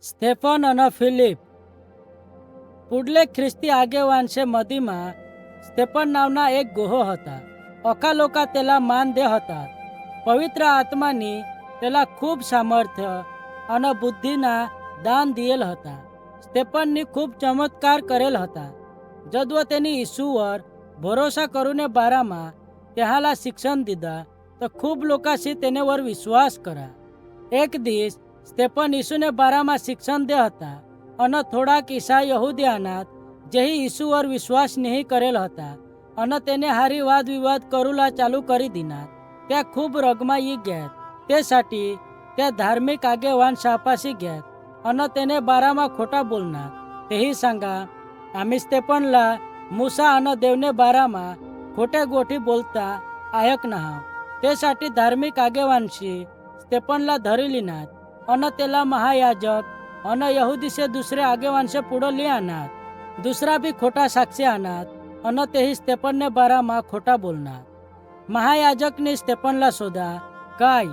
Stefan અને Philip. પુડલે ખ્રિસ્તી આગેવાન છે મદીમાં સ્ટેફન નામના એક ગોહો હતા. ઓકા લોકા તેલા માન દે હતા. પવિત્ર આત્માની તેલા ખૂબ સામર્થ્ય અને બુદ્ધિના દાન દિયેલ હતા. સ્ટેફનની ખૂબ ચમત્કાર કરેલ હતા. જદવો તેની ઈસુવર ભરોસા કરુને બારામાં ત્યાંલા શિક્ષણ દીધા તો ખૂબ લોકાસી તેને વર વિશ્વાસ કરા. એક દિવસ સ્ટેફન ઈસુને બારામાં શિક્ષણ દે હતા અને થોડાક ઈસા યહૂદી અનાથ જેહી ઈસુવર વિશ્વાસ નહીં કરેલ હતા અને તેને હારી વાદ વિવાદ કરુલા ચાલુ કરી દીના. ત્યાં ખૂબ રગમાઈ ગયા. તે સાટી ત્યાં ધાર્મિક આગેવાન શાપાસી ગયા અને તેને બારામાં ખોટા બોલનાર. તેહી સાંગા આમી સ્ટેફનલા મૂસા અને દેવને બારામાં ખોટે ગોઠી બોલતા આયક નહાવ. તે સાટી ધાર્મિક આગેવાનશી સ્ટેફનલા ધરી લીનાથ અને તેલા મહાયાજક અને યહूदी से दूसरे આગેવાન से પૂડો લે આનાથ. दूसरा भी खोटा साक्षी आनाथ અને તેહી સ્ટેફનને બારામાં ખોટા બોલનાર. महायाजकने स्टेफनला शोधा, काय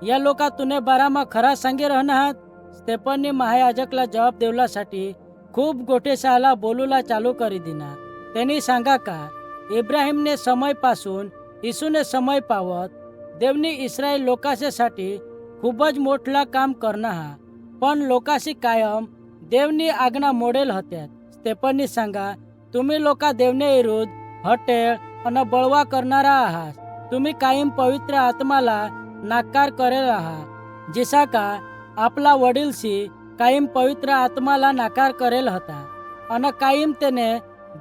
या लोका तुने बाराમાં ખરા सांगे रहनात. સ્ટેફનની महायाजकला जवाब देवलासाठी खूप गोठेशाला बोलूला चालू કરી દીના. તેની सांगा का इब्राहिमने समय पासून ઈસુને સમય पावत देवनी इस्रायल लोकासेसाठी खूप જ મોટલા કામ करना. पण लोकाशी कायम देवनी आज्ञा मोडेल होत्या. स्टेफननी सांगा, तुम्ही लोका देवने विरुद्ध हटेल અને બળવા કરનારા આહાत. तुम्ही कायम पवित्र आत्माला नाकार करेल आहात. जिसा का आपला वडीलशी कायम पवित्र आत्माला नाकार करेल હતા અને કાયમ તેને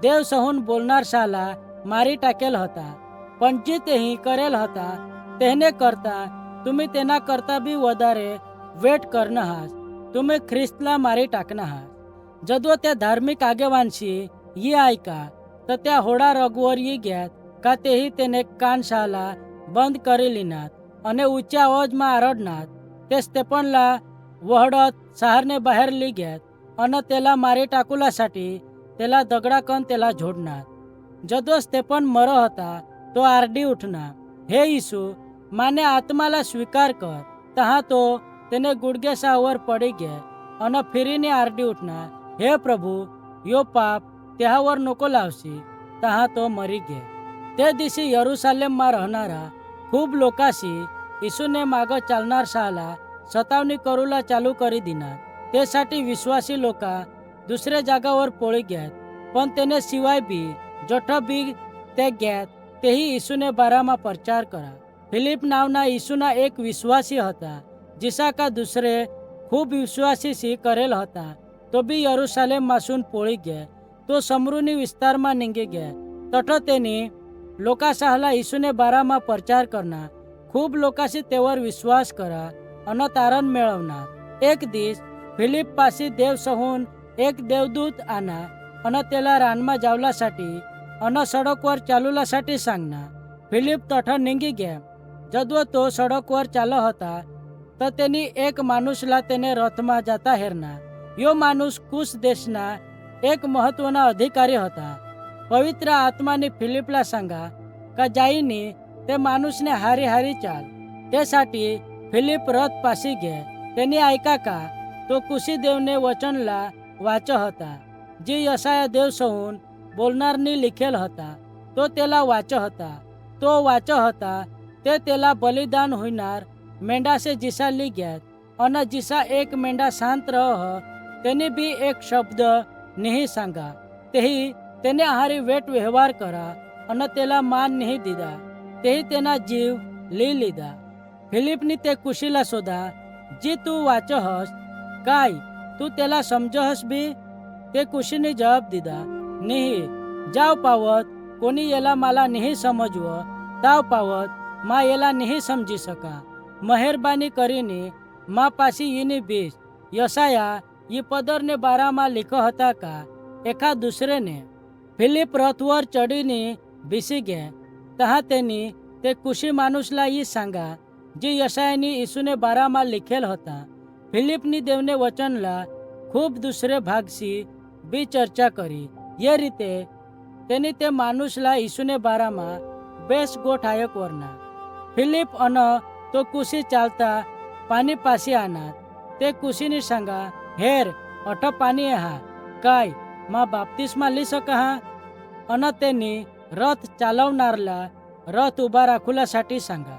દેવ સહુન બોલનાર શાલા મારી ટાકેલ હતા. પણ જે તેહી કરેલ હતા તેને કરતા तुम्ही તેના કરતા બી વધારે વેટ કરના હાસ. तुम्ही ख्रिस्तला मारी टाकना हास. जदव त्या धार्मिक આગેવાનશી ये ऐका तर त्या होडा रगवर ये ग्यात का तेही તેને કાનશાલા બંધ કરી લીનાત અને ઊંચા અવાજમાં આરડનાત. તે સ્ટેફનલા વહડત શહેરને બહાર લઈ ગ્યાત અને તેલા મારી ટાકુલાसाठी તેલા દગડાકન તેલા જોડનાત. जदव स्टेफन मरो હતા तो आरडी उठना, हे ईसु माने आत्माला स्वीकार कर. तहा तो તેને ગુડગે સાવર પડી ગયા અને ફીરીને આરડી ઉઠના, હે પ્રભુ યો પાપ ત્યાવર નોકો લાવશી. તહા તો મરી ગયા. તે દિવસે યરૂશાલેમમાં રહેનારા ખૂબ લોકાશી ઈસુને માગો ચાલનાર શાલા સતાવણી કરુલા ચાલુ કરી દીના. તે साठी વિશ્વાસી લોકા દુસરે જાગાवर પોળી ગયા. પણ તેને સિવાય બી જોઠો બી તે ગયા તેહી ઈસુને બારામાં પ્રચાર કરા. ફિલિપ નાવના ઈસુના એક વિશ્વાસી હતા. जिसा का दुसरे खूब विश्वासी सी करेल હતા તો બી યરૂશાલેમ માસૂન પોળી ગયા. તો સમરૂની વિસ્તારમાં નીંગી ગયા. તઠો તેની લોકાશાહલા ઈસુને બારામાં પ્રચાર કરના. ખૂબ લોકાસી તેવર વિશ્વાસ કરા અને તારણ મેળવના. એક દિવસ ફિલિપ પાસે દેવ સહુન એક દેવદૂત આના અને તેલા રાનમાં જાવલાसाठी અને સડકवर ચાલુલાसाठी सांगना. ફિલિપ તઠો નીંગી ગયા. જદવો તો સડકवर ચાલો હતા તો તેની એક માણુસલા તેને રથમાં જતા હેરના. યો માણુસ કુશ દેશના એક મહત્વના અધિકારી હતા. પવિત્ર આત્માની ફિલિપલા सांगा का જાઈની તે માણુસને હારી હારી ચાલ. તે साठी ફિલિપ રથ પાસી ગયા. તેની ऐका का તો કુશી દેવને વચનલા વાંચો હતા જે યશાયા દેવ સહુન બોલનારની લીખેલ હતા. તો તેલા વાંચો હતા. તો વાંચો હતા તે તેલા બલિદાન હોનાર મેંઢાસે જીસા લી ગયા અને જીસા એક મેંઢા શાંત રહ તેને બી એક શબ્દ નહીં सांगा. તેહી તેને હારી વેટ વ્યવહાર કરા અને તેલા માન નહીં દીધા. તેહી તેના જીવ લઈ લીધા. ફિલિપની તે કુશીલા શોધા, જી તું વાંચો હસ કાય તું તેલા સમજો હસ બી. તે કુશીને જવાબ દીધા, નહીં. જાવ પાવત કોની એલા માલા નહીં સમજવો તાવ પાવત માં એલા નહીં સમજી શકા. મહેરબાની કરીને માં પાછી ઈની બીજ યશાયા ઈ પદરને બારામાં લીખો હતા કા એકા દુસરેને. ફિલિપ રથवर ચડીને બેસી ગયા. તહા તેની તે કુશી માણુસલા ઈ सांगा જે યશાયાની ઈસુને બારામાં લીખેલ હતા. ફિલિપની દેવને વચનલા ખૂબ દુસરે ભાગસી બી ચર્ચા કરી. એ રીતે તેની તે માણુસલા ઈસુને બારામાં બેસ ગોઠાયક વરના. ફિલિપ અને તો કુશી ચાલતા પાણી પાસે આનાત. તે કુશીની सांगा हेर अठ पाणी हा काय मा बाप्तिस्मा ली सक हा? अन त्यांनी रथ चालवणारला रथ उभा राखुल्यासाठी सांगा.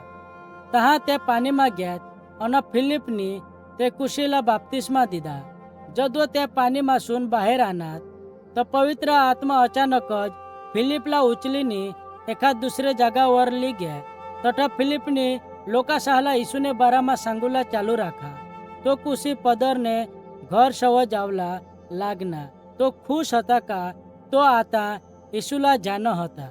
तहा ते पाणी माग्यात अन फिलिपनी ते कुशीला बाप्तिस्मा दिदा. जदव ते पाणी मासून बाहेर आणत तर पवित्र आत्मा अचानकच फिलिपला उचलीनी एका दुसरे जागावर ली गया. तठ फिलिपनी लोकासहाला यीशुने बारामा सांगूला चालू राखा. तो कुशी पदरने घर शव जावला लागना. तो खुश होता का तो आता यीशुला जान होता.